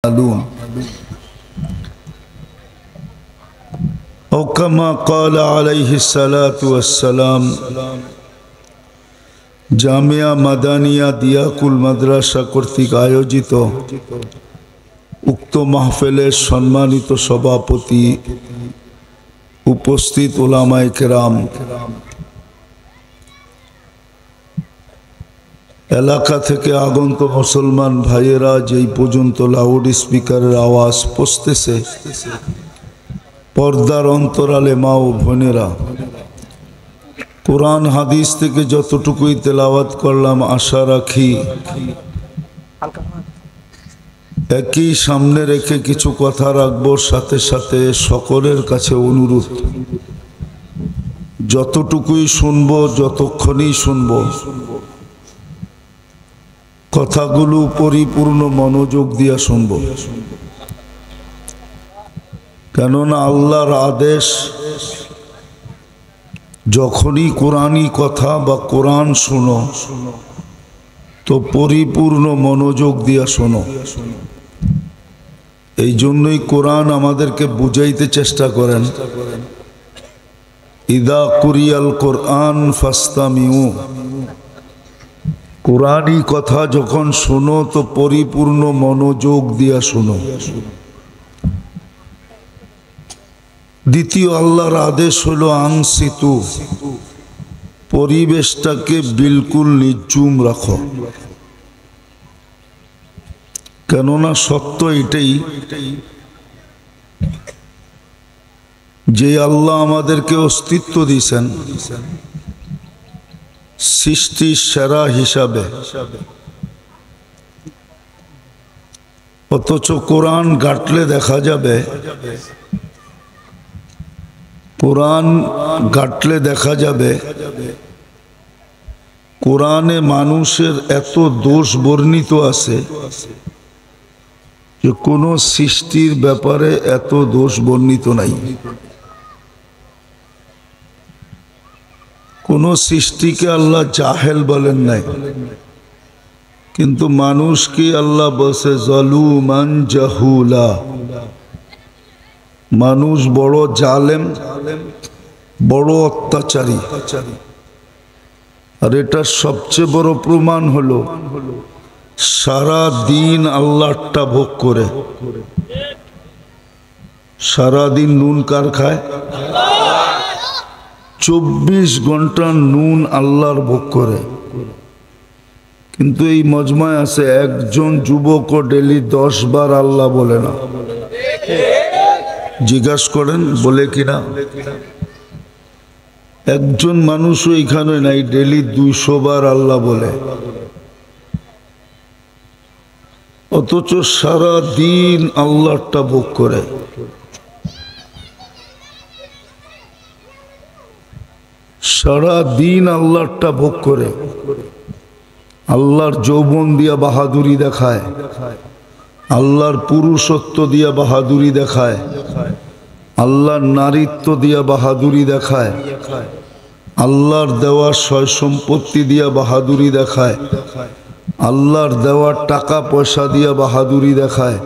معلوم أو كما قال عليه الصلاة والسلام জামিয়া মাদানিয়া দিয়াকুল মাদ্রাসা কর্তৃক আয়োজিত উক্ত মাহফিলের সম্মানিত সভাপতি, উপস্থিত উলামায়ে কেরাম, এলাকা থেকে আগন্ত মুসলমান ভাইয়েরা, যেই পর্যন্ত লাউড স্পিকারের আওয়াজ পৌঁছতেছে, পর্দার অন্তরালে মা ও বোনেরা, কোরআন হাদিস থেকে যতটুকুই তেলাওয়াত করলাম আশা রাখি একই সামনে রেখে কিছু কথা রাখবো। সাথে সাথে সকলের কাছে অনুরোধ, যতটুকুই শুনবো, যতক্ষণই শুনবো, কথাগুলো পরিপূর্ণ মনোযোগ দিয়া শুনবো। কেননা আল্লাহর আদেশ, যখনই কোরআনী কথা বা কোরআন শোনো তো পরিপূর্ণ মনোযোগ দিয়া শোনো। এই জন্যই কোরআন আমাদেরকে বুঝাইতে চেষ্টা করেন, ইদা কুরিয়াল কোরআন ফাস্তামিউ, কোরআনী কথা যখন শোনো তো পরিপূর্ণ মনোযোগ দিয়া শোনো। দ্বিতীয় আল্লাহর আদেশ হলো আনসিতু, পরিবেশটাকে বিলকুল নিঝুম রাখো। কেননা সত্য এটাই যে আল্লাহ আমাদেরকে অস্তিত্ব দিয়েছেন সৃষ্টির সেরা হিসাবে, অথচ কোরআন ঘাটলে দেখা যাবে, কোরআন ঘাটলে দেখা যাবে কোরআনে মানুষের এত দোষ বর্ণিত আছে যে কোনো সৃষ্টির ব্যাপারে এত দোষ বর্ণিত নাই। কোন সৃষ্টিকে আল্লাহ জাহেল বলেন নাই, কিন্তু মানুষকে আল্লাহ বলছে জালুমান জাহুলা, মানুষ বড় জালেম, বড় অত্যাচারী। আর এটার সবচেয়ে বড় প্রমাণ হলো সারা দিন আল্লাহটা ভোগ করে। সারা দিন নুন কার খায়? 24 ঘন্টা নুন আল্লাহর ভোগ করে। কিন্তু এই মজমায় আছে একজন যুবক ডেলি 10 বার আল্লাহ বলে না। জিজ্ঞাসা করেন বলে কিনা? একজন মানুষও এখানে নাই ডেলি 200 বার আল্লাহ বলে, অথচ সারা দিন আল্লাহটা ভোগ করে। সারা দিন আল্লাহটা ভোগ করে, আল্লাহর যৌবন দিয়া বাহাদুরি দেখায়, আল্লাহর পুরুষত্ব দিয়া বাহাদুরি দেখায়, আল্লাহর নারীত্ব দিয়া বাহাদুরি দেখায়, আল্লাহর দেওয়া সয় সম্পত্তি দিয়া বাহাদুরি দেখায়, আল্লাহর দেওয়া টাকা পয়সা দিয়া বাহাদুরি দেখায়,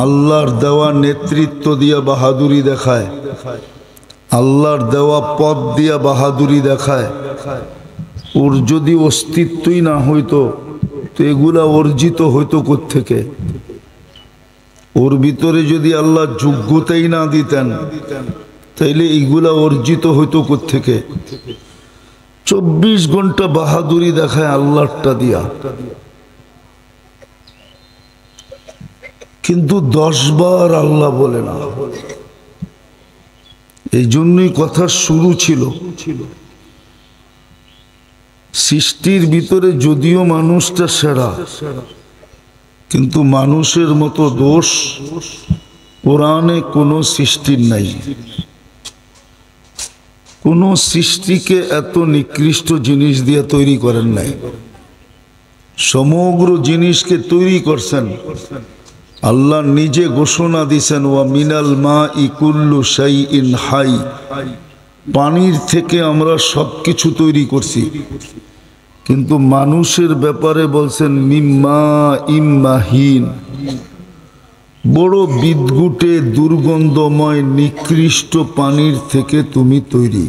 আল্লাহর দেওয়া নেতৃত্ব দিয়া বাহাদুরি দেখায়, আল্লাহর দেওয়া পদ দিয়া বাহাদুরি দেখায়। ওর যদি অস্তিত্বই না হইতো তো এগুলা অর্জিত হইতো কোত্থেকে? ওর ভিতরে যদি আল্লাহ যোগ্যতাই না দিতেন তাইলে এইগুলা অর্জিত হইতো কোত্থেকে? 24 ঘন্টা বাহাদুরি দেখায় আল্লাহটা দিয়া, কিন্তু 10 বার আল্লাহ বলে না। এই জন্যই কথা শুরু ছিল, সৃষ্টির ভিতরে যদিও মানুষটা সেরা, কিন্তু মানুষের মতো দোষ কোরআনে কোনো সৃষ্টির নাই। কোন সৃষ্টিকে এত নিকৃষ্ট জিনিস দিয়ে তৈরি করেন নাই। সমগ্র জিনিসকে তৈরি করছেন আল্লাহ নিজে। ঘোষণা দিছেন ওয়া মিনাল মাই কুল্লু শাইইন হাই, পানির থেকে আমরা সবকিছু তৈরি করছি। কিন্তু মানুষের ব্যাপারে বলছেন মিম্মা ইম্মাহিন, বড় বিদঘুটে দুর্গন্ধময় নিকৃষ্ট পানির থেকে তুমি তৈরি।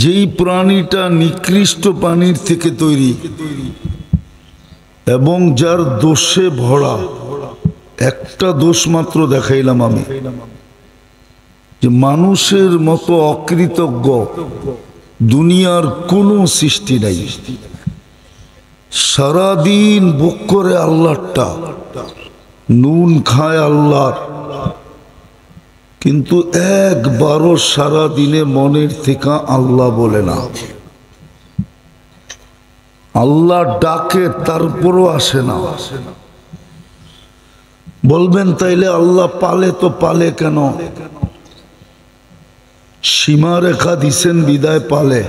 যেই প্রাণীটা নিকৃষ্ট পানির থেকে তৈরি এবং যার দোষে ভরা, একটা দোষ মাত্র দেখাইলাম আমি, যে মানুষের মতো অকৃতজ্ঞ দুনিয়ার কোনো সৃষ্টি নাই। সারাদিন ভোগ করে আল্লাহটা, নুন খায় আল্লাহর, কিন্তু একবারও সারা দিনে মনের থেকে আল্লাহ বলে না। আল্লাহ ডাকে তারপরও আসে না। বলবেন তাইলে আল্লাহ পালে তো পালে কেন? সীমা রেখা দিছেন বিদায় পালে।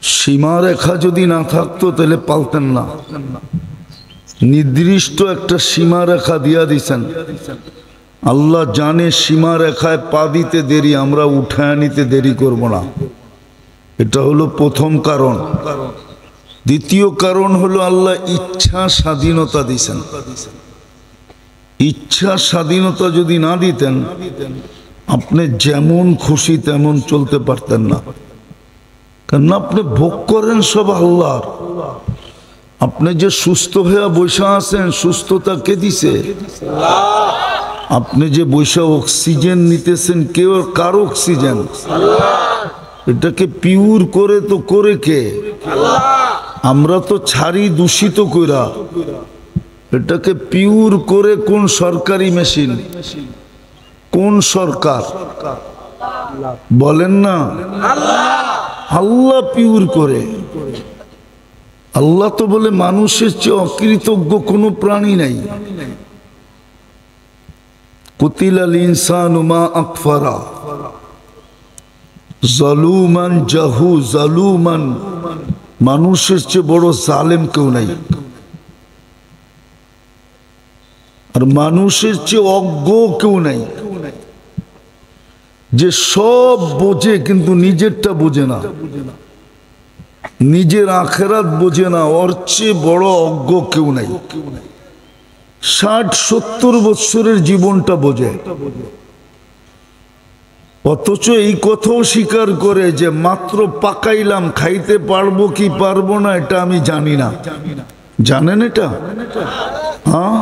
সীমা রেখা যদি না থাকতো তাহলে পালতেন না। নির্দিষ্ট একটা সীমা রেখা দিয়া দিছেন। আল্লাহ জানে সীমা রেখায় পা দিতে দেরি, আমরা উঠায় নিতে দেরি করব না। এটা হলো প্রথম কারণ। দ্বিতীয় কারণ হলো আল্লাহ ইচ্ছা স্বাধীনতা দিছেন। ইচ্ছা স্বাধীনতা যদি না দিতেন, আপনি যেমন খুশি তেমন চলতে পারতেন না। কারণ আপনি ভোগ করেন সব আল্লাহর। আপনি যে সুস্থ হয়ে বসে আছেন, সুস্থতা কে দিছে? আপনি যে বসে অক্সিজেন নিতেছেন, কেউ কার অক্সিজেন? এটাকে পিওর করে তো করে কে? আমরা তো ছাড়ি দূষিত কইরা। এটাকে পিওর করে কোন সরকারি মেশিন? কোন সরকার? বলেন না। আল্লাহ পিওর করে। আল্লাহ তো বলে মানুষের চেয়ে অকৃতজ্ঞ কোনো প্রাণী নাই। কুতিলাল ইনসানু মা আকফারা জালুমান জাহু জালুমান। মানুষের চেয়ে বড় জালেম কেউ নাই, আর মানুষের চেয়ে অজ্ঞ কেউ নাই, যে সব বোঝে কিন্তু নিজেরটা বোঝে না, নিজের আখেরাত বোঝে না। ওর চেয়ে বড় অজ্ঞ কেউ নাই। 60-70 বছরের জীবনটা বোঝে, অথচ এই কথাও স্বীকার করে যে মাত্র পাকাইলাম, খাইতে পারবো কি পারবো না এটা আমি জানি না। জানেন এটা? হ্যাঁ,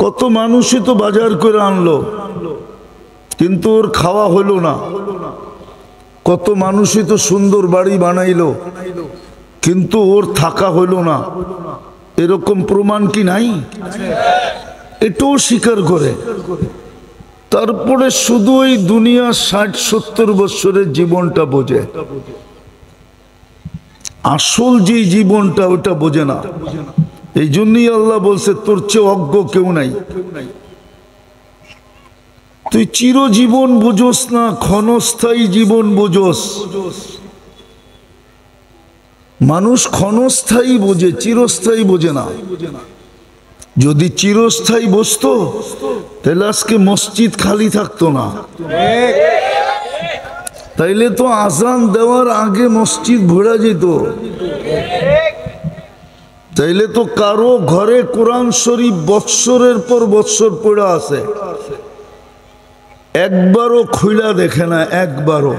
কত মানুষই তো বাজার করে আনলো কিন্তু ওর খাওয়া হলো না। কত মানুষই তো সুন্দর বাড়ি বানাইলো কিন্তু ওর থাকা হলো না। এরকম প্রমাণ কি নাই? এটাও স্বীকার করে। তারপরে শুধু ওই দুনিয়া 60-70 বছরের জীবনটা বোঝে, আসল যে জীবনটা ওটা বোঝে না। এই জন্যই আল্লাহ বলছে তোর চেয়ে অজ্ঞ কেউ নাই। তুই চিরজীবন বুঝোস না, ক্ষণস্থায়ী জীবন বুঝোস। মানুষ ক্ষণস্থায়ী বোঝে, চিরস্থায়ী বোঝে না। যদি চিরস্থায়ী বুঝতো তাহলে আজকে মসজিদ খালি থাকতো না। তাইলে তো আজান দেওয়ার আগে মসজিদ ভরা যেত। তাইলে তো কারো ঘরে কোরআন শরীফ বৎসরের পর বৎসর পড়ে আছে, একবারও খুইলা দেখে না, একবারও।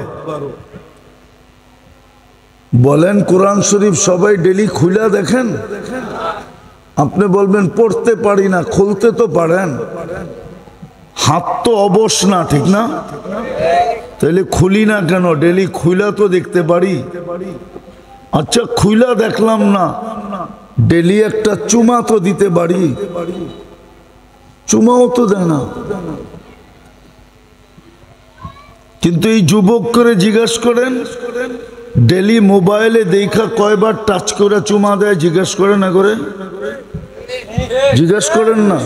বলেন কোরআন শরীফ সবাই ডেলি খুইলা দেখেন? আপনি বলবেন পড়তে পারি না, খুলতে তো পারেন। হাত তো অবশ না, ঠিক না? তাহলে খুলি না কেন? ডেলি খুইলা তো দেখতে পারি। আচ্ছা খুইলা দেখলাম না, ডেলি একটা চুমা তো দিতে পারি। চুমাও তো দেয় না। কিন্তু এই যুবক করে জিজ্ঞেস করেন, ডেলি মোবাইলে দেখা কয়বার টাচ করে চুমা দেয়? জিজ্ঞেস করে না করে? জিজ্ঞেস করেন না?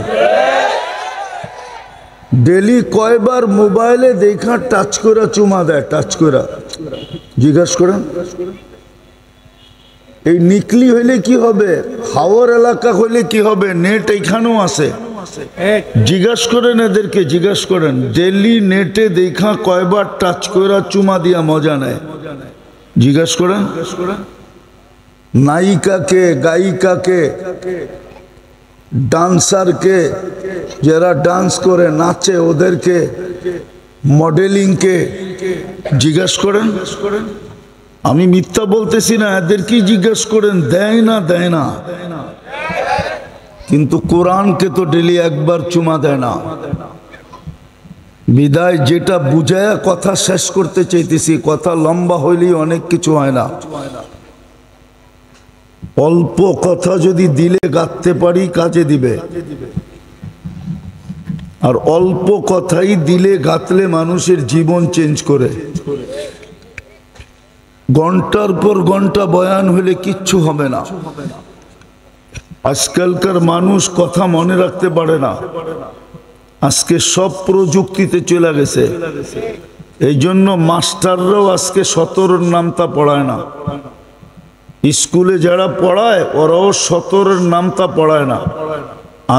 ডেলি কয়বার মোবাইলে দেখা টাচ করে চুমা দেয়? টাচ করে জিজ্ঞেস করেন। এই নিকলি হইলে কি হবে? হাওর এলাকা হইলে কি হবে? নেট এইখানেও আছে। জিজ্ঞেস করেন এদেরকে, জিজ্ঞেস করেন ডেলি নেটে দেখা কয়বার টাচ করে চুমা দিয়া মজা নেয়? জিজ্ঞেস করেন। নায়িকাকে, গায়িকাকে, ডান্সারকে, যারা ডান্স করে নাচে ওদেরকে, মডেলিংকে জিজ্ঞেস করেন। আমি মিথ্যা বলতেছি না, এদেরকেই জিজ্ঞেস করেন দেয় না দেয় না। কিন্তু কোরআনকে তো ডেলি একবার চুমা দেয় না। বিদায় যেটা বুঝায়া কথা শেষ করতে চাইতেছি, কথা লম্বা হইলেই অনেক কিছু হয় না। অল্প কথা যদি দিলে গাঁথতে পারি কাজে দিবে, আর অল্প কথাই দিলে গাঁথলে মানুষের জীবন চেঞ্জ করে। ঘন্টার পর ঘন্টা বয়ান হলে কিচ্ছু হবে না। আজকালকার মানুষ কথা মনে রাখতে পারে না, আজকে সব প্রযুক্তিতে চলে গেছে। এই জন্য মাস্টাররাও আজকে 17-র নামতা পড়ায় না। স্কুলে যারা পড়ায় ওরাও 17-র নামতা পড়ায় না।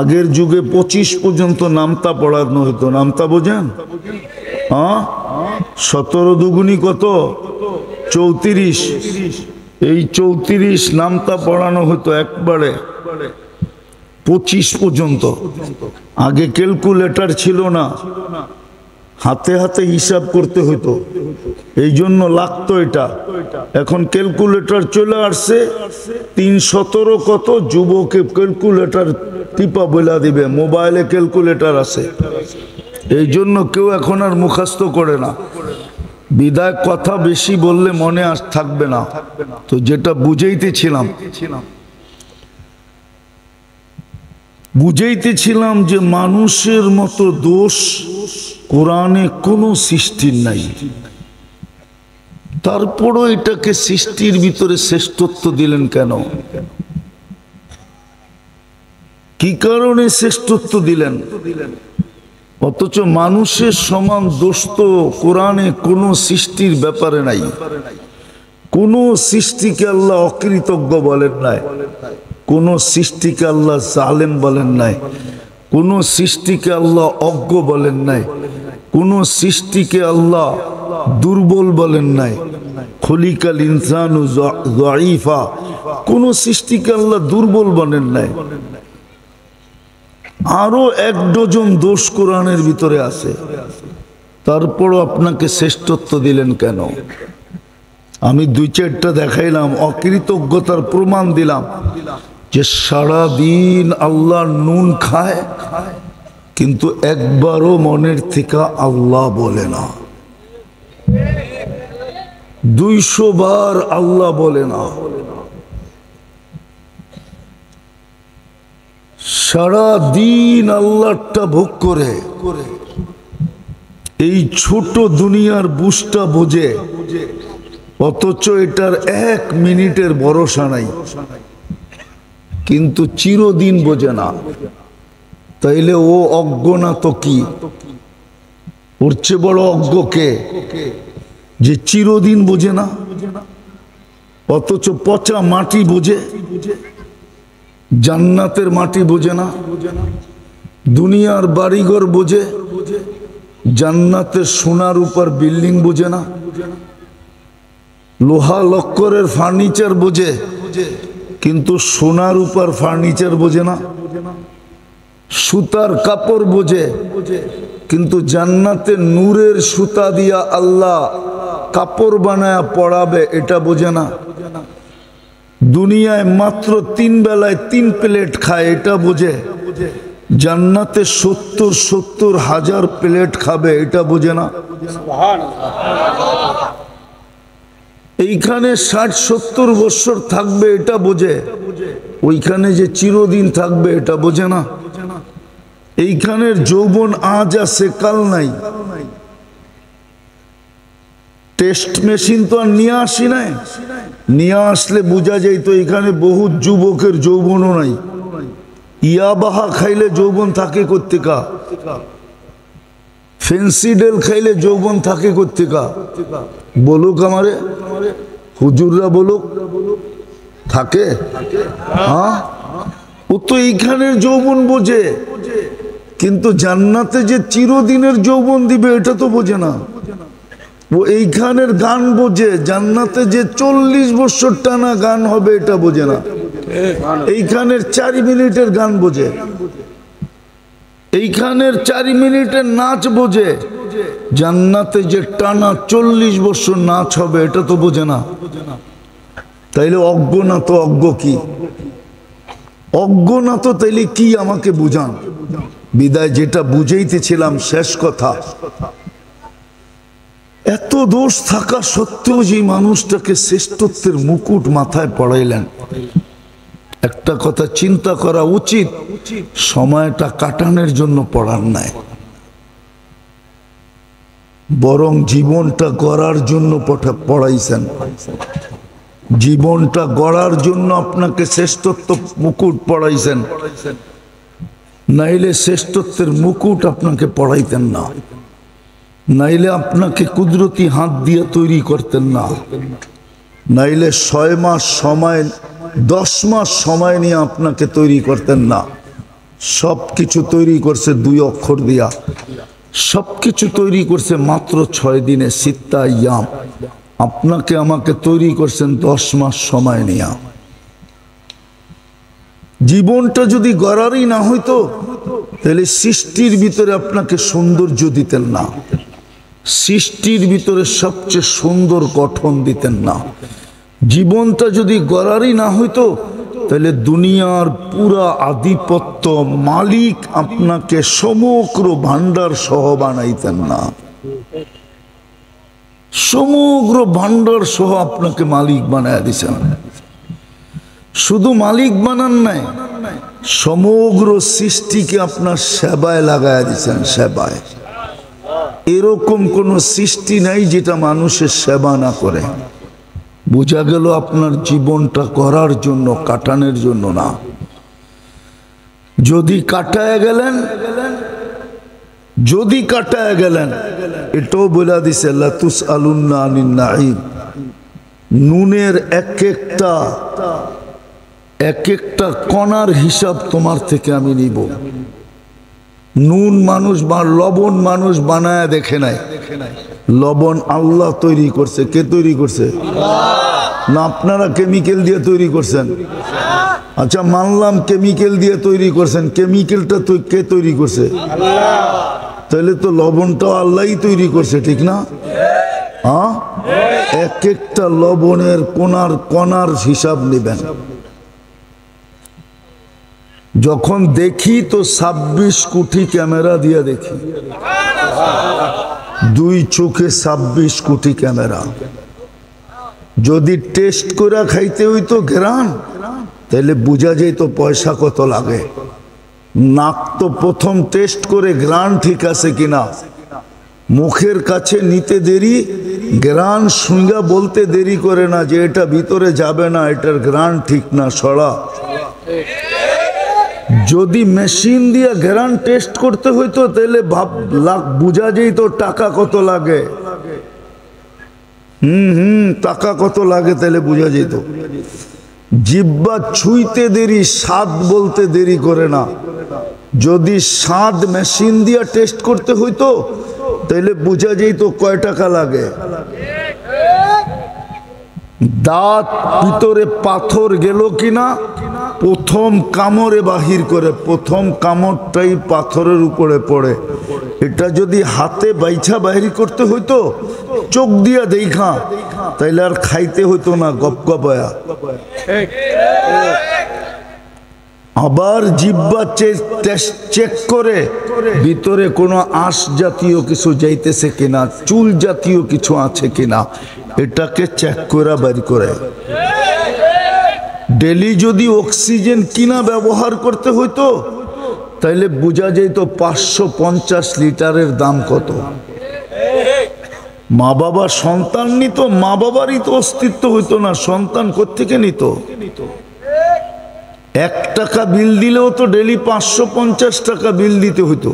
আগের যুগে 25 পর্যন্ত নামতা পড়ানো হতো। নামতা বোঝেন? হ্যাঁ, 17 দুগুনি কত? 34। এই 34 নামতা পড়ানো হতো একবারে 25 পর্যন্ত। আগে ক্যালকুলেটর ছিল না, হাতে হাতে হিসাব করতে হতো, এই জন্য লাগতো এটা। এখন ক্যালকুলেটর চলে আসছে, 317 কত যুবকে ক্যালকুলেটর টিপা বলা দিবে, মোবাইলে ক্যালকুলেটর আছে। এই জন্য কেউ এখন আর মুখস্থ করে না। বিদায় কথা বেশি বললে মনে আর থাকবে না। তো যেটা বুঝাইতেছিলাম যে মানুষের মতো দোষ কোরআনে কোনো সৃষ্টির নাই। তারপরও এটাকে সৃষ্টির ভিতরে শ্রেষ্ঠত্ব দিলেন কেন? কি কারণে শ্রেষ্ঠত্ব দিলেন? অথচ মানুষের সমান দোষ তো কোরআনে কোনো সৃষ্টির ব্যাপারে নাই। কোন সৃষ্টিকে আল্লাহ অকৃতজ্ঞ বলেন নাই, কোন সৃষ্টিকে আল্লাহ জালেম বলেন নাই, কোন সৃষ্টিকে আল্লাহ অজ্ঞ বলেন নাই, কোন সৃষ্টিকে আল্লাহ দুর্বল বলেন নাই। খলিকাল ইনসানু যায়ীফা, কোন সৃষ্টিকে আল্লাহ দুর্বল বলেন নাই। আরো 1 ডজন দোষ কোরআনের ভিতরে আছে, তারপরও আপনাকে শ্রেষ্ঠত্ব দিলেন কেন? আমি 2-4টা দেখাইলাম, অকৃতজ্ঞতার প্রমাণ দিলাম যে সারা দিন আল্লাহ নুন খায় কিন্তু একবারও মনের থেকে আল্লাহ বলে না। 200 বার আল্লাহ বলে না। সারা দিন আল্লাহটা ভোগ করে এই ছোট দুনিয়ার বুঝটা বোঝে, অথচ এটার 1 মিনিটের ভরসা নাই, কিন্তু চিরদিন বোঝে না। তাইলে ও অজ্ঞ না তো কি? ওর চেয়ে বড় অজ্ঞ কে যে চিরদিন বোঝে না, অথচ পচা মাটি বোঝে, জান্নাতের মাটি বোঝে না, দুনিয়ার বাড়িঘর বোঝে, জান্নাতের সোনার উপর বিল্ডিং বোঝে না, লোহা লক্করের ফার্নিচার বোঝে কিন্তু সোনার উপর ফার্নিচার বোঝে না, সুতার কাপড় বোঝে কিন্তু জান্নাতে নূরের সুতা দিয়া আল্লাহ কাপড় বানায়া পড়াবে এটা বোঝে না, দুনিয়ায় মাত্র 3 বেলায় 3 প্লেট খায় এটা বোঝে, জান্নাতে 70 হাজার প্লেট খাবে এটা বোঝে না। এইখানে 60-70 বছর থাকবে এটা বোঝে, ওইখানে যে চিরদিন থাকবে এটা বোঝে না। এইখানের যৌবন আজ আছে কাল নাই। টেস্ট মেশিন তো আর নিয়ে আসি নাই, নিয়ে আসলে বোঝা যাইতো এখানে বহু যুবকের যৌবনও নাই। ইয়াবাহা খাইলে যৌবন থাকে কোত্থেকা? ফেন্সিডেল খাইলে যৌবন থাকে কোত্থেকা? বলুক আমারে, হুজুররা বলুক, থাকে? হ্যাঁ, ও তো এইখানের যৌবন বোঝে, কিন্তু জান্নাতে যে চিরদিনের যৌবন দিবে এটা তো বোঝে না। ও এইখানের গান বোঝে, জান্নাতে যে 40 বছর টানা গান হবে এটা বোঝে না। এইখানের 4 মিনিটের গান বোঝে, এইখানের 4 মিনিটের নাচ বোঝে, জান্নাতে যে টানা 40 বছর নাচ হবে এটা তো বোঝে না। তাইলে অজ্ঞ না তো অজ্ঞ কি? অজ্ঞ না তো তাইলে কি আমাকে বুঝান। বিদায় যেটা বুঝাইতেছিলাম শেষ কথা, এত দোষ থাকা সত্ত্বেও যে মানুষটাকে শ্রেষ্ঠত্বের মুকুট মাথায় পড়াইলেন, একটা কথা চিন্তা করা উচিত, সময়টা কাটানোর জন্য পড়ার নাই, বরং জীবনটা গড়ার জন্য পড়াইছেন। জীবনটা গড়ার জন্য আপনাকে শ্রেষ্ঠত্ব মুকুট পড়াইছেন, নাইলে শ্রেষ্ঠত্বের মুকুট আপনাকে পড়াইতেন না, নাইলে আপনাকে কুদরতি হাত দিয়ে তৈরি করতেন না, নাইলে 6 মাস সময় 10 মাস সময় নিয়ে আপনাকে তৈরি করতেন না। সব কিছু তৈরি করছে 2 অক্ষর দিয়া, সব কিছু তৈরি করছে মাত্র 6 দিনে, সিত্তা আইয়াম। আপনাকে আমাকে তৈরি করছেন 10 মাস সময় নিয়ে। জীবনটা যদি গড়ারই না হইতো তাহলে সৃষ্টির ভিতরে আপনাকে সৌন্দর্য দিতেন না, সৃষ্টির ভিতরে সবচেয়ে সুন্দর গঠন দিতেন না। জীবনটা যদি গড়ারই না হইতো তাহলে দুনিয়ার পুরা আধিপত্য মালিক আপনাকে সমগ্র ভান্ডার সহ বানাইতেন না, সমগ্র ভান্ডার সহ আপনাকে মালিক বানায় দিছেন। শুধু মালিক বানান নাই, সমগ্র সৃষ্টিকে আপনার সেবায় লাগায় দিছেন, সেবায়। এরকম কোন সৃষ্টি নাই যেটা মানুষের সেবা না করে। বোঝা গেল আপনার জীবনটা করার জন্য, কাটানোর জন্য না। যদি কাটায় গেলেন, যদি কাটায় গেলেন, এটাও বলে দিছে লাতুস আলুন্না আনিন নাঈম, নুনের এক একটা কণার হিসাব তোমার থেকে আমি নিব। নুন মানুষ বা লবণ মানুষ বানায় দেখে নাই, লবণ আল্লাহ তৈরি করছে। কে তৈরি করছে? না আপনারা কেমিক্যাল দিয়ে তৈরি করছেন? আচ্ছা মানলাম কেমিক্যাল দিয়ে তৈরি করছেন, কেমিক্যালটা তো কে তৈরি করছে? তাহলে তো লবণটাও আল্লাহই তৈরি করছে, ঠিক না? হ্যাঁ, এক একটা লবণের কণার হিসাব নেবেন। যখন দেখি তো 26 কোটি ক্যামেরা দিয়ে দেখি, 2 চোখে 26 কোটি ক্যামেরা। যদি টেস্ট করে খাইতে হইতো ঘ্রাণ, তাহলে বোঝা যেত পয়সা কত লাগে। নাক তো প্রথম টেস্ট করে ঘ্রাণ ঠিক আছে কিনা, মুখের কাছে নিতে দেরি, ঘ্রাণ শুঙ্গা বলতে দেরি করে না যে এটা ভিতরে যাবে না, এটার ঘ্রাণ ঠিক না, সরা। যদি মেশিন দিয়ে ঘ্রাণ টেস্ট করতে হইতো তাহলে বুঝা যেত টাকা কত লাগে। টাকা কত লাগে তাহলে বুঝা যেত। জিহ্বা ছুঁইতে দেরি, স্বাদ বলতে দেরি করে না। যদি স্বাদ মেশিন দিয়ে টেস্ট করতে হইতো তাহলে বুঝা যেত কয় টাকা লাগে। দাঁত ভিতরে পাথর গেল কিনা প্রথম কামড়ে বাহির করে, প্রথম কামড়টাই পাথরের উপরে পড়ে। এটা যদি হাতে বাইছা বাহির করতে হইতো, চোখ দিয়া দেখা, তাইলে আর খাইতে হইতো না গপ গপায়া। আবার জিহ্বা চেক করে ভিতরে কোনো আঁশ জাতীয় কিছু যাইতেছে কিনা, চুল জাতীয় কিছু আছে কিনা, এটাকে চেক করে বের করে। ডেলি যদি অক্সিজেন কিনা ব্যবহার করতে হইতো তাইলে বোঝা যেত 550 লিটারের দাম কত। মা বাবা সন্তান নিত, মা বাবারই তো অস্তিত্ব হইতো না, সন্তান কোত্থেকে নিত? 1 টাকা বিল দিলেও তো ডেলি 550 টাকা বিল দিতে হইতো।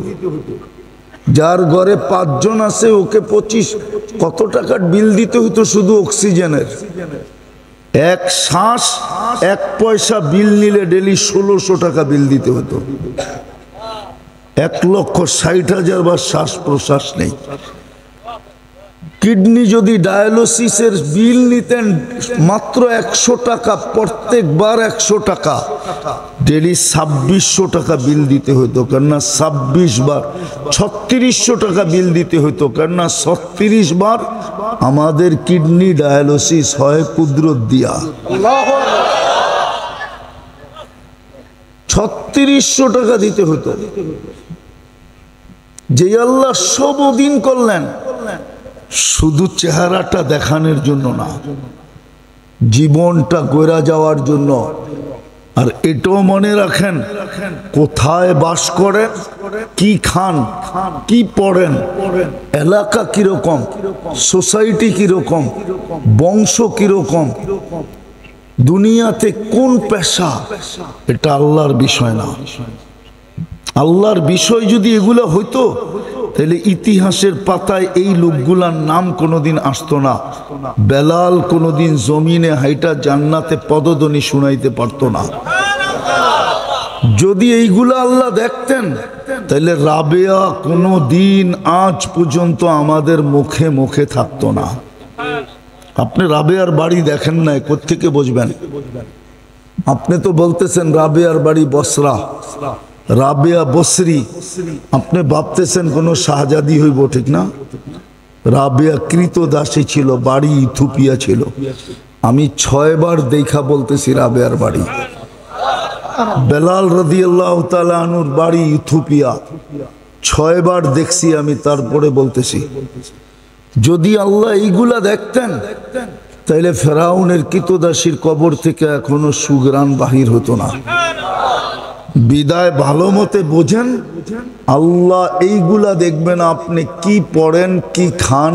যার ঘরে 5 জন আছে ওকে 25 কত টাকার বিল দিতে হইতো শুধু অক্সিজেনের। 1 শ্বাস 1 পয়সা বিল নিলে ডেলি 1600 টাকা বিল দিতে হতো। 1,60,000 বার শ্বাস প্রশ্বাস নেই। কিডনি যদি ডায়ালিসিসের বিল নিতেন মাত্র 100 টাকা, প্রত্যেকবার 100 টাকা, ডেলি 2600 টাকা বিল দিতে হতো, কেননা 26 বার 3600 টাকা বিল দিতে হতো, কেননা 36 বার আমাদের কিডনি ডায়ালিসিস হয় কুদরত দিয়া। 3600 টাকা দিতে হতো। যে আল্লাহ সব দিন করলেন, শুধু চেহারাটা দেখানোর জন্য না, জীবনটা গড়া যাওয়ার জন্য। আর এটাও মনে রাখেন, কোথায় বাস করেন, কি খান, কি পড়েন, এলাকা কিরকম, সোসাইটি কিরকম, বংশ কিরকম, দুনিয়াতে কোন পেশা, এটা আল্লাহর বিষয় না। আল্লাহর বিষয় যদি এগুলো হইতো, তাহলে ইতিহাসের পাতায় এই লোকগুলার নাম কোনোদিন আসতো না। বেলাল কোনোদিন জমিনে হাইটা জান্নাতে পদধ্বনি শুনাইতে পারতো না। যদি এইগুলা আল্লাহ দেখতেন, তাহলে রাবেয়া কোনোদিন আজ পর্যন্ত আমাদের মুখে মুখে থাকতো না। আপনি রাবেয়ার বাড়ি দেখেন নাই, কোত্থেকে বুঝবেন? আপনি তো বলতেছেন রাবেয়ার বাড়ি বসরা, রাবেয়া বসরি, আপনি ভাবতেছেন কোন শাহজাদি হইব, ঠিক না? রাবেয়া কৃতদাসী ছিল, বাড়ি ইথিওপিয়া ছিল। আমি 6 বার দেখা বলতেছি রাবেয়ার বাড়ি। বেলাল রাদিয়াল্লাহু তাআলা আনহুর বাড়ি ইথিওপিয়া, 6 বার দেখছি আমি, তারপরে বলতেছি। যদি আল্লাহ এইগুলা দেখতেন, তাইলে ফেরাউনের কৃতদাসীর কবর থেকে এখনো সুগ্রাণ বাহির হতো না। বিদায় ভালো মতে বোঝেন, আল্লাহ এইগুলা দেখবেন আপনি কি পড়েন, কি খান,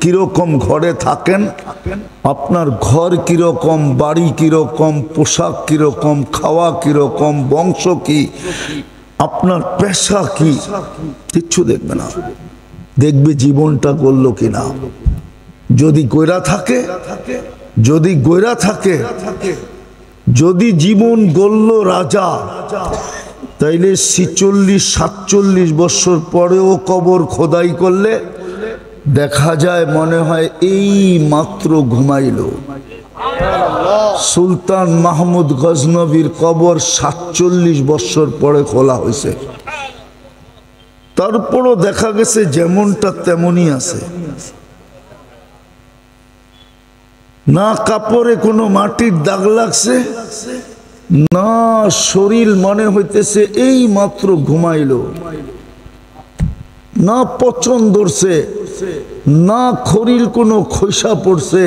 কিরকম ঘরে থাকেন, আপনার ঘর কিরকম, বাড়ি কিরকম, পোশাক কিরকম, খাওয়া কিরকম, বংশ কি, আপনার পেশা কি, কিচ্ছু দেখবে না। দেখবে জীবনটা গড়ল কিনা। যদি গইরা থাকে, যদি গইরা থাকে, যদি জীবন গড়ল রাজা, তাইলে 46-47 বছর পরেও কবর খোদাই করলে দেখা যায় মনে হয় এই মাত্র ঘুমাইল। সুলতান মাহমুদ গজনবীর কবর 47 বছর পরে খোলা হয়েছে, তারপরও দেখা গেছে যেমনটা তেমনই আছে। না কাপড়ে কোনো মাটির দাগ লাগছে, না শরীর মনে হইতেছে এই মাত্র ঘুমাইল, না পচন ধরছে, না খরিল কোনো খৈসা পড়ছে,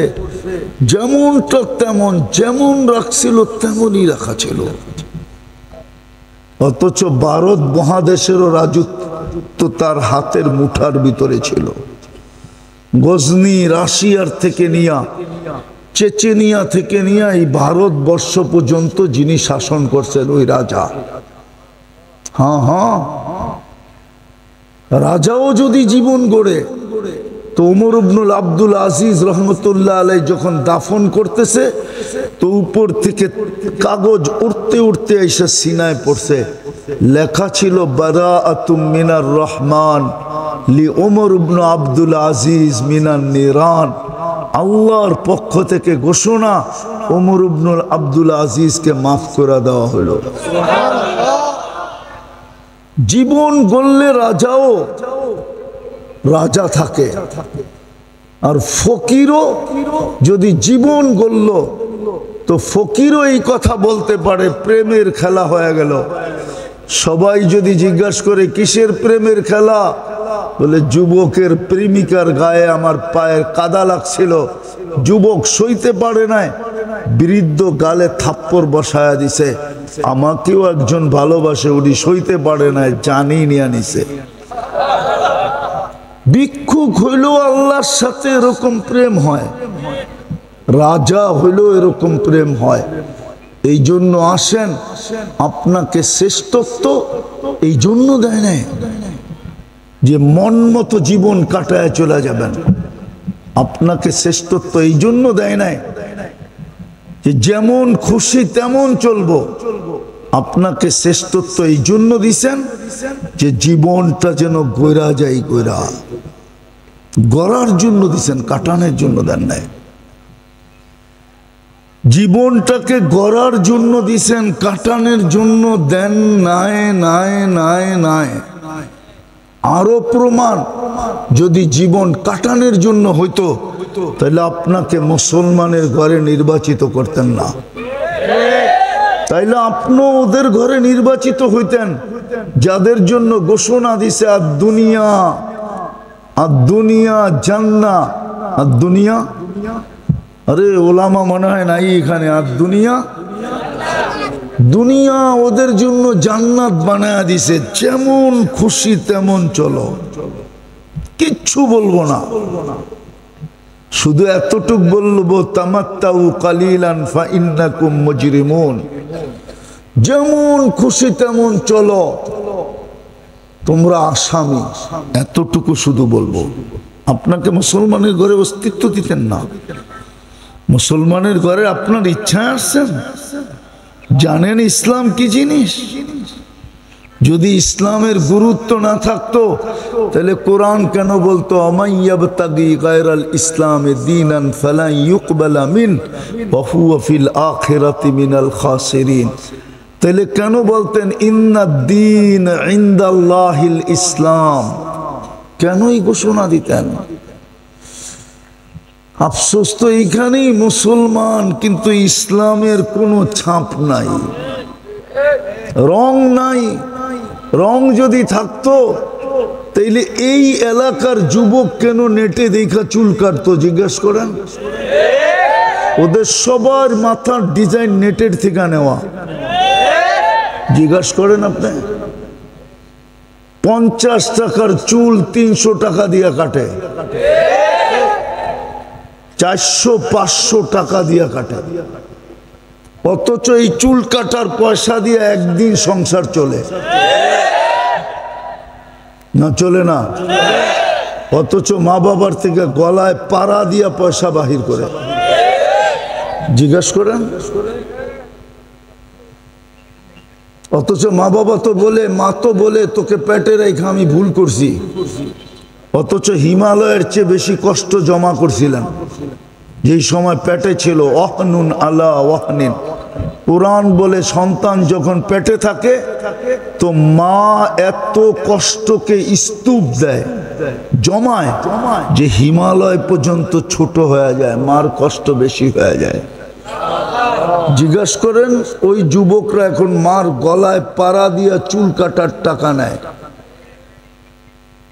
যেমনটা তেমন, যেমন রাখছিল তেমনই রাখা ছিল। অথচ ভারত মহাদেশেরও রাজত্ব তার হাতের মুঠার ভিতরে ছিল। গজনি রাশিয়ার থেকে নিয়া, চেচেনিয়া থেকে নিয়ে এই ভারতবর্ষ পর্যন্ত যিনি শাসন করছেন ওই রাজা। হ্যাঁ হ্যাঁ, রাজাও যদি জীবন গড়ে, তো ওমর ইবনুল আব্দুল আজিজ রহমতুল্লাহ আলাইহি যখন দাফন করতেছে, তো উপর থেকে কাগজ উড়তে উড়তে এসে সিনায় পড়ছে, লেখা ছিল বারাআতুম মিনার রহমান লি ওমর ইবনু আব্দুল আজিজ মিনান নিরান। আল্লাহর পক্ষ থেকে ঘোষণা, ওমর ইবনুল আব্দুল আজিজকে মাফ করে দেওয়া হলো। জীবন গড়লে রাজাও রাজা থাকে, আর ফকিরও যদি জীবন গড়ল, তো ফকিরও এই কথা বলতে পারে প্রেমের খেলা হয়ে গেল। সবাই যদি জিজ্ঞাসা করে কিসের প্রেমের খেলা, বলে যুবকের প্রেমিকার গায়ে আমার পায়ের কাদা লাগছিল, যুবক সইতে পারে নাই, বৃদ্ধ গালে থাপ্পড় বসায়া দিছে, আমাকেও একজন ভালোবাসে, উনি সইতে পারে নাই, জানি নিয়ে নিছে। ভিক্ষুক হইলেও আল্লাহর সাথে এরকম প্রেম হয়, রাজা হইলেও এরকম প্রেম হয়। এই জন্য আসেন, আপনাকে শ্রেষ্ঠত্ব এই জন্য দেয় নাই যে মন মতো জীবন কাটায় চলে যাবেন। আপনাকে শ্রেষ্ঠত্ব এই জন্য দেয় নাই যে যেমন খুশি তেমন চলবো। আপনাকে শ্রেষ্ঠত্ব এই জন্য দিছেন যে জীবনটা যেন গইরা যায়, গইরা গড়ার জন্য দিছেন, কাটানোর জন্য দেন নাই। জীবনটাকে গড়ার জন্য দিছেন, কাটানোর জন্য দেন নাই নাই নাই নাই। আরো প্রমাণ, যদি জীবন কাটানোর জন্য হইতো তাহলে আপনাকে মুসলমানের ঘরে নির্বাচিত করতেন না, তাইলে আপনিও ওদের ঘরে নির্বাচিত হইতেন যাদের জন্য ঘোষণা দিছে আর দুনিয়া জান্নাত। আর দুনিয়া, আরে ওলামা মনে হয় নাই এখানে। আর দুনিয়া ওদের জন্য জান্নাত বানায়া দিছে, যেমন খুশি তেমন চলো, কিচ্ছু বলবো না। শুধু এতটুক বলবো, তামাত্তাউ কালিলান ফা ইন্নাকুম মুজরিমুন। যেমন খুশি তেমন চলো, তোমরা আসামি, এতটুকু শুধু বলবো। আপনাকে মুসলমানের ঘরে অস্তিত্ব দিতেন না। মুসলমানের ঘরে আপনার ইচ্ছা আসছেন, জানেন ইসলাম কি জিনিস। যদি ইসলামের গুরুত্ব না থাকতো তাহলে কোরআন কেন বলতো আমাইয়াবতাগি গায়রাল ইসলামে দীনান ফালান ইউকবালা মিন ওয়া হুয়া ফিল আখিরাতি মিনাল খাসিরিন। তাহলে কেন বলতেন ইন্নাদ-দীন ইনদাল্লাহিল ইসলাম? কেনই ঘোষণা দিতেন? আফসোস তো এইখানেই, মুসলমান কিন্তু ইসলামের কোনো ছাপ নাই, রং নাই। রং যদি থাকতো তাইলে এই এলাকার যুবক কেন নেটে দেখা চুল কাটতো? জিজ্ঞেস করেন। ওদের সবার মাথার ডিজাইন নেটের থেকে নেওয়া। জিজ্ঞাসা করেন আপনি। 50 টাকার চুল 300 টাকা দিয়ে কাটে, 400-500 টাকা দিয়ে কাটে। অথচ এই চুল কাটার পয়সা দিয়ে একদিন সংসার চলে না? চলে না। অথচ মা বাবার থেকে গলায় পাড়া দিয়া পয়সা বাহির করে। জিজ্ঞেস করেন। অথচ মা বাবা তো বলে, মা তো বলে তোকে পেটে রেখে আমি ভুল করছি। অথচ হিমালয়ের চেয়ে বেশি কষ্ট জমা করছিলেন যেই সময় পেটে ছিল। ওয়াহনুন আলা ওয়াহনিন। কোরআন বলে সন্তান যখন পেটে থাকে তো মা এত কষ্টকে স্তূপ দেয়, জমায়, যে হিমালয় পর্যন্ত ছোট হয়ে যায়, মার কষ্ট বেশি হয়ে যায়। জিজ্ঞাসা করেন ওই যুবকরা এখন মার গলায় পাড়া দিয়া চুল কাটার টাকা নেয়।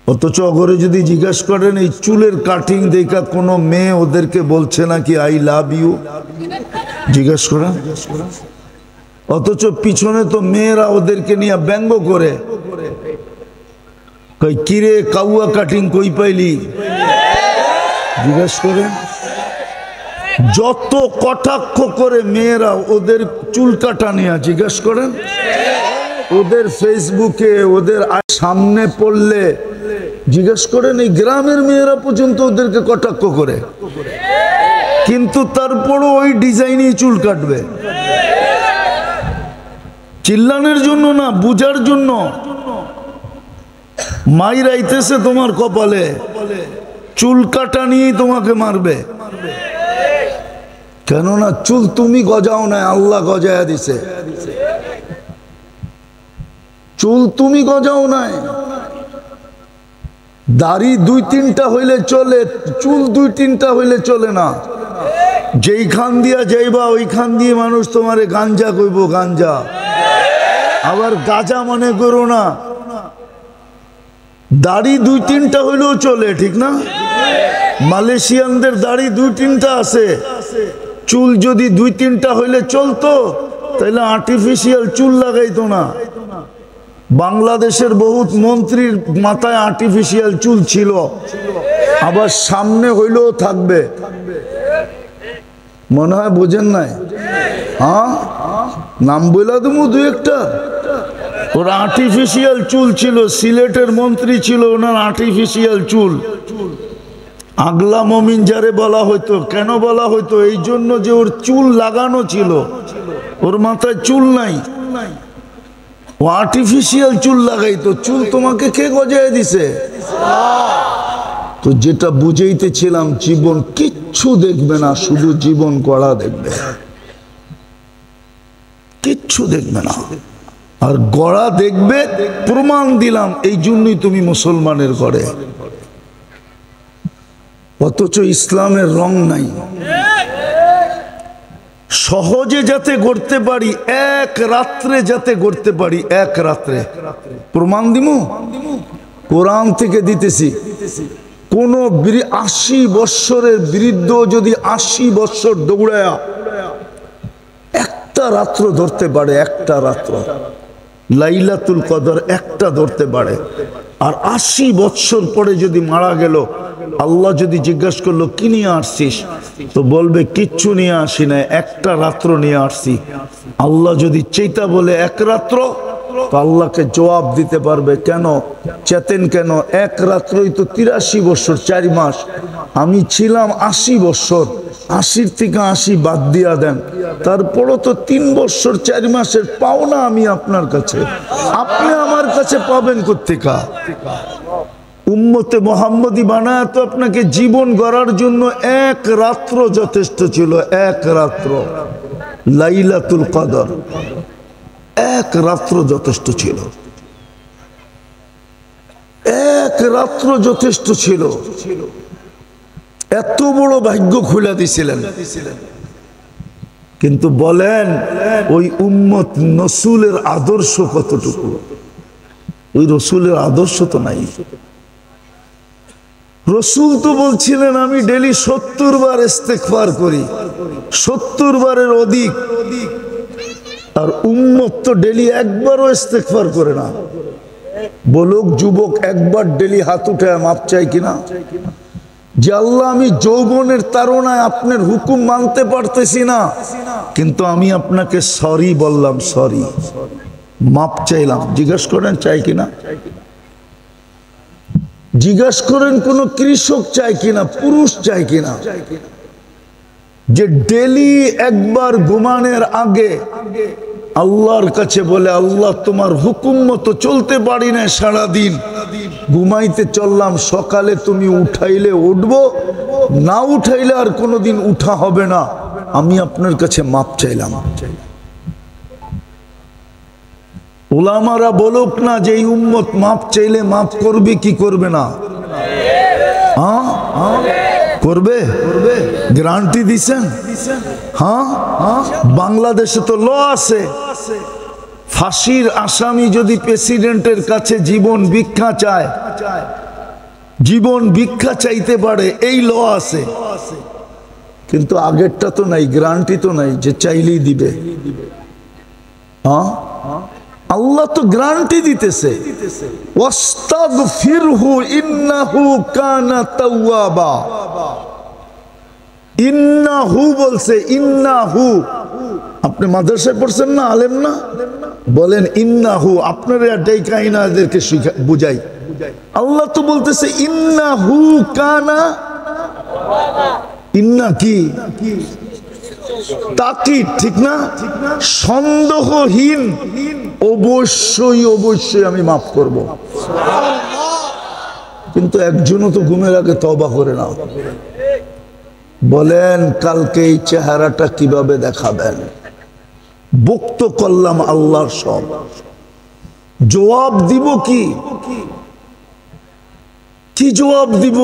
অথচ অগরে যদি জিজ্ঞাসা করেন এই চুলের কাটিং দেখা কোনো মেয়ে ওদেরকে বলছে নাকি আই লাভ ইউ? জিজ্ঞাসা করেন। অথচ পিছনে তো মেয়েরা ওদেরকে নিয়ে ব্যঙ্গ করে, কই কিরে কাউয়া কাটিং কই পাইলি? জিজ্ঞাসা করেন। যত কটাক্ষ করে মেয়েরা ওদের চুল কাটা নিয়ে, জিজ্ঞাসা করেন। ওদের ফেসবুকে ওদের সামনে পড়লে জিজ্ঞেস করেন, এই গ্রামের মেয়েরা পর্যন্ত ওদেরকে কটাক্ষ করে, কিন্তু তারপরও ওই ডিজাইনেই চুল কাটবে। চিল্লানোর জন্য না, বুঝার জন্য। মাইর আইতেছে তোমার কপালে, চুল কাটা নিয়েই তোমাকে মারবে। কেননা চুল তুমি গজাও না, আল্লাহ গজায়া দিছে। চুল তুমি গজাও নাই। দাড়ি 2-3টা হইলে চলে, চুল 2-3টা হইলে চলে না। যেইখান দিয়া যাইবা ওইখান দিয়ে মানুষ তোমারে গাঞ্জা কইব, গাঞ্জা। আবার গাজা মনে করো না। দাড়ি 2-3টা হইলেও চলে, ঠিক না? মালয়েশিয়ানদের দাড়ি 2-3টা আছে। চুল যদি 2-3টা হইলে চলতো তাহলে আর্টিফিশিয়াল চুল লাগাইতো না। বাংলাদেশের বহুত মন্ত্রীর মাথায় আর্টিফিশিয়াল চুল ছিল, আবার সামনে হইলেও থাকবে। মনে হয় বোঝেন নাই? হ্যাঁ, নাম বইলা দেবো 2-1টা। ওর আর্টিফিশিয়াল চুল ছিল। সিলেটের মন্ত্রী ছিল, ওনার আর্টিফিশিয়াল চুল। আগলা মমিন যারে বলা হইতো। কেন বলা হইতো? এই জন্য যে ওর চুল লাগানো ছিল, ওর মাথায় চুল নাই, ও আর্টিফিশিয়াল চুল লাগাইতো। চুল তোমাকে কে গজায় দিছে? তো যেটা বুঝাইতেছিলাম, জীবন কিচ্ছু দেখবে না, শুধু জীবন গড়া দেখবে, কিচ্ছু দেখবে না। আর গড়া দেখবে, প্রমাণ দিলাম, এই জন্যই তুমি মুসলমানের ঘরে। অথচ ইসলামের রং নাই। সহজে যাতে গড়তে পারি, এক রাত্রে যাতে গড়তে পারি, এক রাত্রে। প্রমাণ দিমু, কোরআন থেকে দিতেছি। কোন 80 বৎসরের বৃদ্ধ যদি 80 বৎসর দৌড়ায়া একটা রাত্র ধরতে পারে, একটা রাত্র লাইলাতুল কদর একটা ধরতে পারে, আর 80 বৎসর পরে যদি মারা গেল, আল্লাহ যদি জিজ্ঞাসা করলো কি নিয়ে আসছিস, তো বলবে কিচ্ছু নিয়ে আসি না, একটা রাত্র নিয়ে আসছি। আল্লাহ যদি চেতা বলে এক রাত্র, তো আল্লাহকে জবাব দিতে পারবে, কেন চেতেন কেন, এক রাত্রই তো 83 বছর 4 মাস, আমি ছিলাম 80 বছর, 80 থেকে 80 বাদ দিয়া দেন, তারপরও তো 3 বছর 4 মাসের পাওনা আমি আপনার কাছে, আপনি আমার কাছে পাবেন কোত্থেকা? উম্মতে মোহাম্মদী বানায় তো আপনাকে জীবন গড়ার জন্য এক রাত্র যথেষ্ট ছিল, এক রাত্র লাইলাতুল কদর, এক রাত্র যথেষ্ট ছিল, এক রাত্র যথেষ্ট ছিল। এত বড় ভাগ্য খুলে দিছিলেন। কিন্তু বলেন ওই উম্মত রসূলের আদর্শ কতটুকু? ওই রসূলের আদর্শ তো নাই। রসূল তো বলছিলেন আমি ডেলি 70 বার ইস্তেগফার করি, 70 বারের অধিক, আর উম্মত তো ডেলি একবারও ইস্তেগফার করে না। বলুক যুবক, একবার ডেলি হাত উঠায় মাপ চাই কিনা, যে আল্লাহ আমি যৌবনের তাড়নায় আপনার হুকুম মানতে পারতেছি না, কিন্তু আমি আপনাকে সরি বললাম, সরি, মাপ চাইলাম। জিজ্ঞেস করেন চাই কিনা, জিজ্ঞেস করেন কোন কৃষক চাই কিনা, পুরুষ চাই কিনা, যে ডেলি একবার ঘুমানোর আগে আল্লাহর কাছে বলে, আল্লাহ তোমার হুকুম মতো চলতে পারি না, সারাদিন ঘুমাইতে চললাম, সকালে তুমি উঠাইলে উঠবো, না উঠাইলে আর কোনোদিন উঠা হবে না, আমি আপনার কাছে মাপ চাইলাম। ওলামারা বলুক না যে এই উম্মত মাপ চাইলে মাপ করবে কি করবে না? করবে, গ্যারান্টি দিছেন? হ্যাঁ, বাংলাদেশে তো ল আছে, ফাঁসির আসামি যদি প্রেসিডেন্টের কাছে জীবন ভিক্ষা চায়, জীবন ভিক্ষা চাইতে পারে, এই ল আছে। কিন্তু আগেরটা তো নাই, গ্যারান্টি তো নাই যে চাইলেই দিবে। হ্যাঁ, আল্লাহ তো গ্যারান্টি দিতেছে, ওয়াস্তাগফিরহু ইন্নাহু কানা তাওয়াবা। ইন্নাহু বলছে, ইন্নাহু। আপনি মাদ্রাসায় পড়ছেন না, আলেম না? বলেন ইন্নাহু, আপনারা ডাইকাইনা এদেরকে বুঝাই। আল্লাহ তো বলতেছে ইন্নাহু কানা, ইন্না কি তাকিদ, ঠিক না? সন্দেহহীন, অবশ্যই অবশ্যই আমি মাফ করব। কিন্তু একজনও তো ঘুমের আগে তওবা করে না। বলেন কালকে এই চেহারাটা কিভাবে দেখাবেন? বক্ত করলাম আল্লাহর সব, জবাব দিব কি? কি জবাব দিব?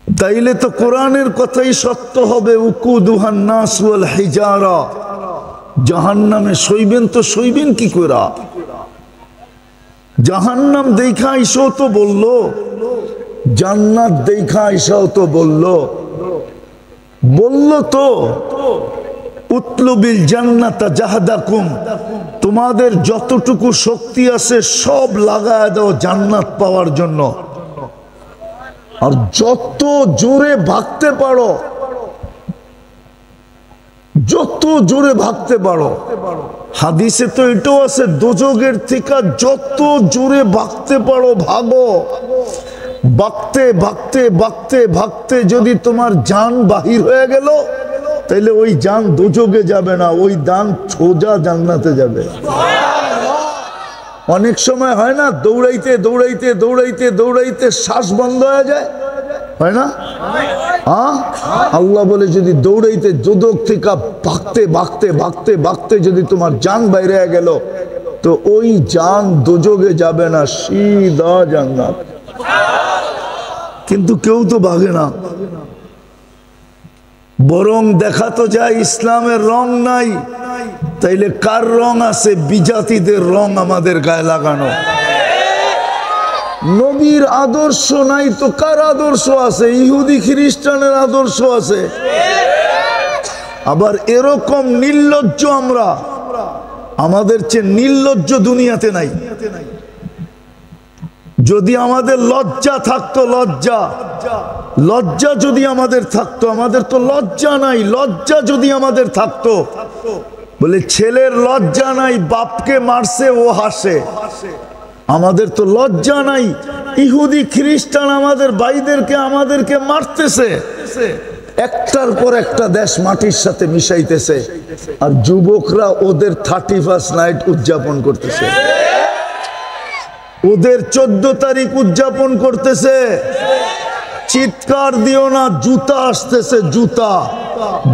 তাইলে তো কোরআনের কথাই সত্য হবে, উকুদুহান নাস ওয়াল হিজারা। জাহান্নামে সইবেন তো সইবেন কি করে? জাহান্নাম দেখা আইসাও তো বললো, জান্নাত দেখা আইসাও তো বললো, বললো তো উতলুবিল জান্নাতা জাহাদাকুম, তোমাদের যতটুকু শক্তি আছে সব লাগায় দাও জান্নাত পাওয়ার জন্য, আর যত জোরে ভাগতে পারো, যত জোরে ভাগতে পারো। হাদিসে তো এটাও আছে, দোজখের থেকে যত জোরে ভাগতে পারো ভাগো। ভাগতে ভাগতে ভাগতে ভাগতে যদি তোমার জান বাহির হয়ে গেল, তাইলে ওই জান দোজখে যাবে না, ওই জান সোজা জান্নাতে যাবে। অনেক সময় হয় না, দৌড়াইতে দৌড়াইতে দৌড়াইতে দৌড়াইতে শ্বাস বন্ধ হয়ে যায়, হয় না? হ্যাঁ, আল্লাহ বলে যদি দৌড়াইতে দোদক থেকে ভাগতে ভাগতে ভাগতে ভাগতে যদি তোমার জান বাইরে গেল, তো ওই জান দোজগে যাবে না, সিধা জান্নাত। কিন্তু কেউ তো ভাগে না, বরং দেখা তো যায় ইসলামের রং নাই, তাইলে কার রং আছে? বিজাতিদের রং আমাদের গায়ে লাগানো। নবীর আদর্শ নাই তো কার আদর্শ আছে? ইহুদি খ্রিস্টানের আদর্শ আছে। আবার এরকম নির্লজ্জ আমরা, আমাদের চেয়ে নির্লজ্জ দুনিয়াতে নাই। যদি আমাদের লজ্জা থাকতো, লজ্জা লজ্জা যদি আমাদের থাকতো, আমাদের তো লজ্জা নাই। লজ্জা যদি আমাদের থাকতো, বলে ছেলের লজ্জা নাই, বাপকে মারছে ও হাসে, আমাদের তো লজ্জা নাই। ইহুদি খ্রিস্টান আমাদের ভাইদেরকে আমাদেরকে মারতেছে, একটার পর একটা দেশ মাটির সাথে মিশাইতেছে, আর যুবকরা ওদের 31st নাইট উদযাপন করতেছে, ওদের 14 তারিখ উদযাপন করতেছে। চিৎকার দিও না, জুতা আসতেছে, জুতা।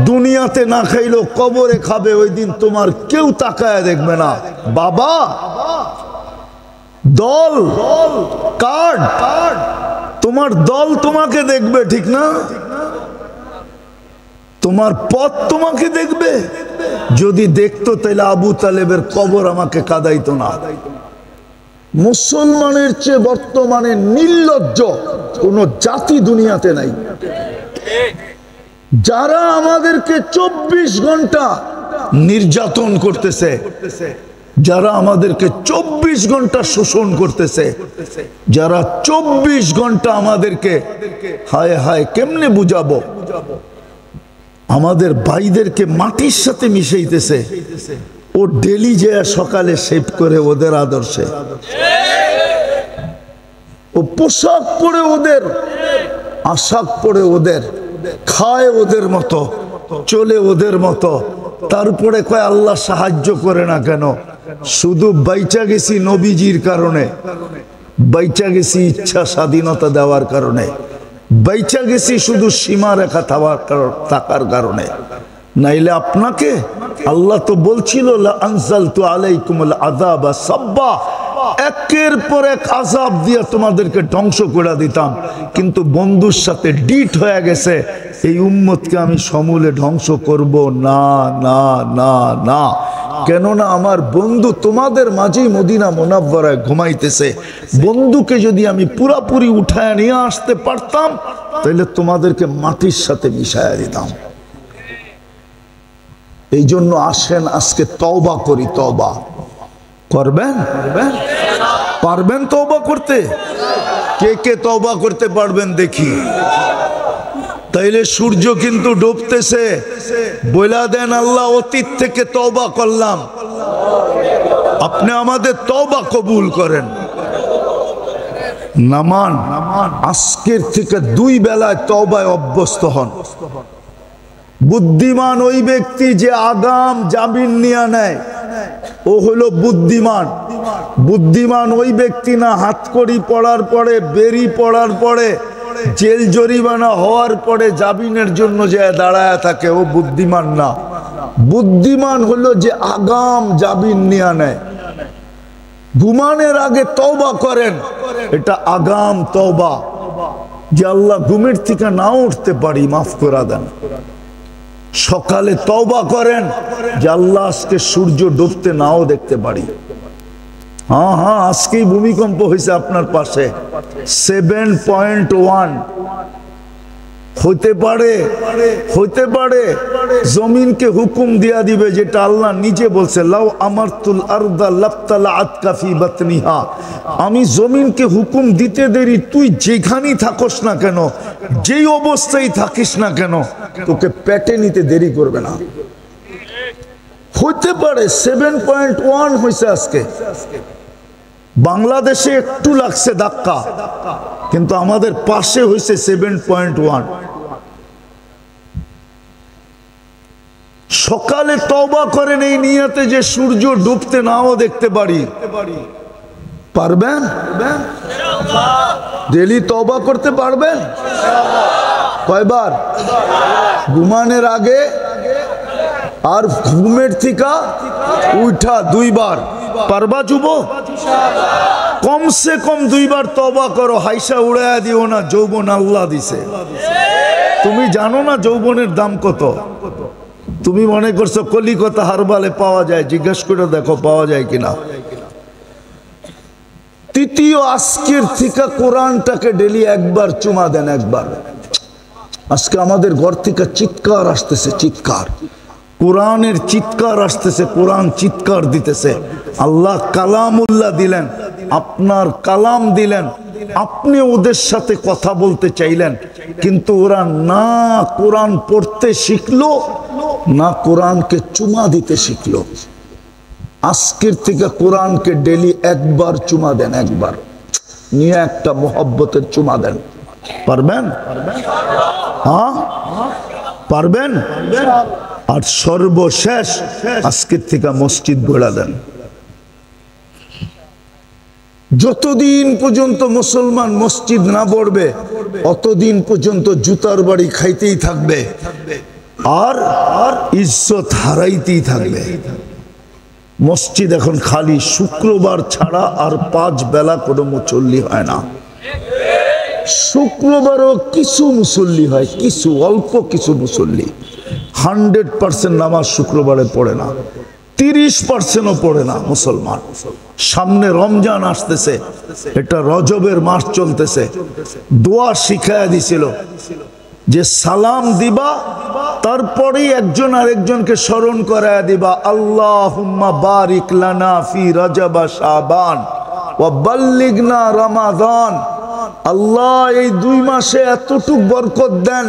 দুনিয়াতে না খাইলো কবরে খাবে, ওই দিন তোমার কেউ তাকায় দেখবে না। বাবা, দল কার্ড, তোমার দল তোমাকে দেখবে, ঠিক না? তোমার পথ তোমাকে দেখবে। যদি দেখতো তাহলে আবু তালেবের কবর আমাকে কাঁদাইতো না। মুসলমানের চেয়ে বর্তমানে নির্লজ্জ কোন জাতি দুনিয়াতে নাই। যারা আমাদেরকে 24 ঘন্টা নির্যাতন করতেছে, যারা আমাদেরকে 24 ঘন্টা শোষণ করতেছে, যারা 24 ঘন্টা আমাদেরকে, হায় হায় কেমনে বুঝাবো, আমাদের ভাইদেরকে মাটির সাথে মিশাইতেছে। ও ডেলি যে সকালে শেভ করে ওদের আদর্শে, ও পোশাক পরে ওদের, আশাক পরে ওদের, খায় ওদের মতো, চলে ওদের মতো। তারপরে কয় আল্লাহ সাহায্য করে না কেন? শুধু বাইচা গেছি নবীজির কারণে, বাইচা গেছি ইচ্ছা স্বাধীনতা দেওয়ার কারণে, বাইচা গেছি শুধু সীমা রেখা থাকার কারণে। নাইলে আপনাকে আল্লাহ তো বলছিল লা আনজালতু আলাইকুমুল আযাবা সাব্বা, একের পর এক আযাব দিয়ে তোমাদেরকে ধ্বংস করে দিতাম। কিন্তু বন্ধুর সাথে ডিট হয়ে গেছে, এই উম্মতকে আমি সমূলে ধ্বংস করব না, না, না, না। কেননা আমার বন্ধু তোমাদের মাঝেই মদিনা মুনাওয়ারায় ঘুমাইতেছে। বন্ধুকে যদি আমি পুরাপুরি উঠায় নিয়ে আসতে পারতাম, তাহলে তোমাদেরকে মাটির সাথে মিশাইয়া দিতাম। এই জন্য আসেন আজকে তওবা করি। তওবা করবেন? পারবেন তওবা করতে? কে কে তওবা করতে পারবেন দেখি? তাইলে সূর্য কিন্তু ডুবতেছে, বইলা দেন আল্লাহ অতীত থেকে তওবা করলাম, আপনি আমাদের তওবা কবুল করেন। নামান আজকের থেকে 2 বেলায় তওবায় অভ্যস্ত হন। বুদ্ধিমান ওই ব্যক্তি যে আগাম জামিন নিয়ে নেয়, ও হলো বুদ্ধিমান। বুদ্ধিমান ওই ব্যক্তি না হাতকড়ি পড়ার পরে, বেরি পড়ার পরে, জেল জরিমানা হওয়ার পরে জামিনের জন্য যে দাঁড়ায় থাকে, ও বুদ্ধিমান না। বুদ্ধিমান হলো যে আগাম জামিন নিয়ে নেয়। ঘুমানোর আগে তওবা করেন, এটা আগাম তওবা, যে আল্লাহ ঘুমের থেকে নাও উঠতে পারি, মাফ করে দেন। সকালে তওবা করেন যে আল্লাহ আজকে সূর্য ডুবতে নাও দেখতে পারি। হ্যাঁ হ্যাঁ, আজকেই ভূমিকম্প হয়েছে আপনার পাশে, 7.1 হতে পারে, হতে পারে জমিনকে হুকুম দিয়া দিবে, যেটা আল্লাহ নিজে বলছে, লাউ আমারতুল আরদা লাফতালাআত কাফি বাতনিহা। আমি জমিনকে হুকুম দিতে দেরি, তুই যেখানেই থাকস না কেন, যেই অবস্থায় থাকিস না কেন, তোকে পেটে নিতে দেরি করবে না। হতে পারে 7.1 হয়েছে আজকে। বাংলাদেশে একটু লাগছে ধাক্কা, কিন্তু আমাদের পাশে হয়েছে 7.1। সকালে তওবা করেন এই নিয়তে যে সূর্য ডুবতে নাও দেখতে পারি। পারবেন? ডেলি তওবা করতে পারবেন? কয়বার? ঘুমানোর আগে আর ঘুমের থেকে উঠা 2 বার। পারবা যুবক? কমসে কম 2 বার তওবা করো। হাইসা উড়াইয়া দিও না, যৌবন আল্লাহ দিছে। তুমি জানো না যৌবনের দাম কত? তুমি মনে করছো কলিকাতা হারবালে পাওয়া যায়, জিজ্ঞেস করে দেখো পাওয়া যায় কিনা। তৃতীয়, আজকের থেকে কোরআনটাকে ডেলি একবার চুমা দেন, একবার। আজকে আমাদের ঘর থেকে চিৎকার আসতেছে, চিৎকার, কোরআনের চিৎকার আসতেছে, কোরআন চিৎকার দিতেছে। আল্লাহ কালামুল্লাহ দিলেন, আপনার কালাম দিলেন, আপনি ওদের সাথে কথা বলতে চাইলেন, কিন্তু ওরা না কোরআন পড়তে শিখলো, না কোরআনকে চুমা দিতে শিখলো। আজকের থেকে কোরআনকে ডেলি একবার চুমা দেন, একবার নিয়ে একটা মোহব্বতের চুমা দেন। পারবেন? হ্যাঁ পারবেন? আর সর্বশেষ আজকের থেকে মসজিদ গড়া দেন। যতদিন পর্যন্ত মুসলমান মসজিদ না পড়বে অতদিন পর্যন্ত জুতার বাড়ি খাইতেই থাকবে আর ইজ্জত হারাইতেই থাকবে। মসজিদ এখন খালি, শুক্রবার ছাড়া আর 5 বেলা কোনো মুসল্লি হয় না। শুক্রবারও কিছু মুসল্লি হয়, কিছু অল্প কিছু মুসল্লি। 100% নামাজ শুক্রবারে পড়ে না, 30%ও পড়ে না মুসলমান। সামনে রমজান আসতেছে, এটা রজবের মাস চলতেছে। দোয়া শিখায়া দিছিল যে সালাম দিবা, তারপরেই একজন আরেকজনকে স্মরণ করায়া দিবা, আল্লাহুম্মা বারিক লানা ফি রজব শাবান ওয়া বাল্লিগনা রমাদান। আল্লাহ এই 2 মাসে এতটুক বরকত দেন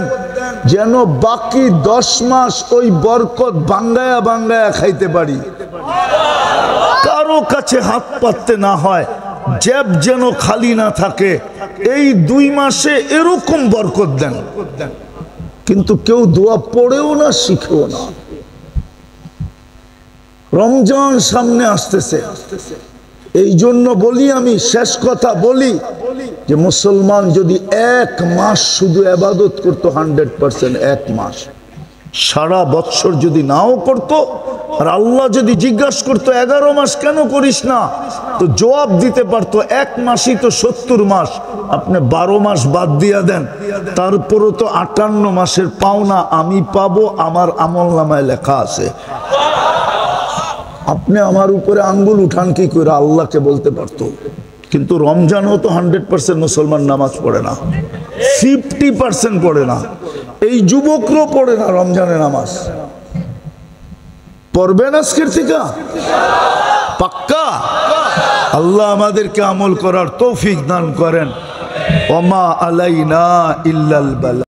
যেন বাকি 10 মাস ওই বরকত ভাঙ্গায়া ভাঙ্গায়া খাইতে পারি, কারো কাছে হাত পাততে না হয়, জেব যেন খালি না থাকে। এই 2 মাসে এরকম বরকত দেন। কিন্তু কেউ দোয়া পড়েও না, শিখেও না। রমজান সামনে আসতেছে, এই জন্য বলি, আমি শেষ কথা বলি যে মুসলমান যদি 1 মাস শুধু ইবাদত করতো, 100%, 1 মাস, সারা বৎসর যদি নাও করতো, আর আল্লাহ যদি জিজ্ঞাসা করতো 11 মাস কেন করিস না, তো জবাব দিতে পারতো 1 মাসই তো 70 মাস, আপনি 12 মাস বাদ দিয়া দেন, তারপরও তো 58 মাসের পাওনা আমি পাবো, আমার আমলনামায় লেখা আছে। আপনি আমার উপরে আঙ্গুল উঠান কি করে, আল্লাহকে বলতে পারতো। কিন্তু রমজানও তো 100% মুসলমান নামাজ পড়ে না, 50% পড়ে না। এই যুবকরাও পড়ে না রমজানে নামাজ। পড়বেন আজকের থেকে পাক্কা? আল্লাহ আমাদেরকে আমল করার তৌফিক দান করেন। ওমা আলাইনা ইল্লাল বালাগ।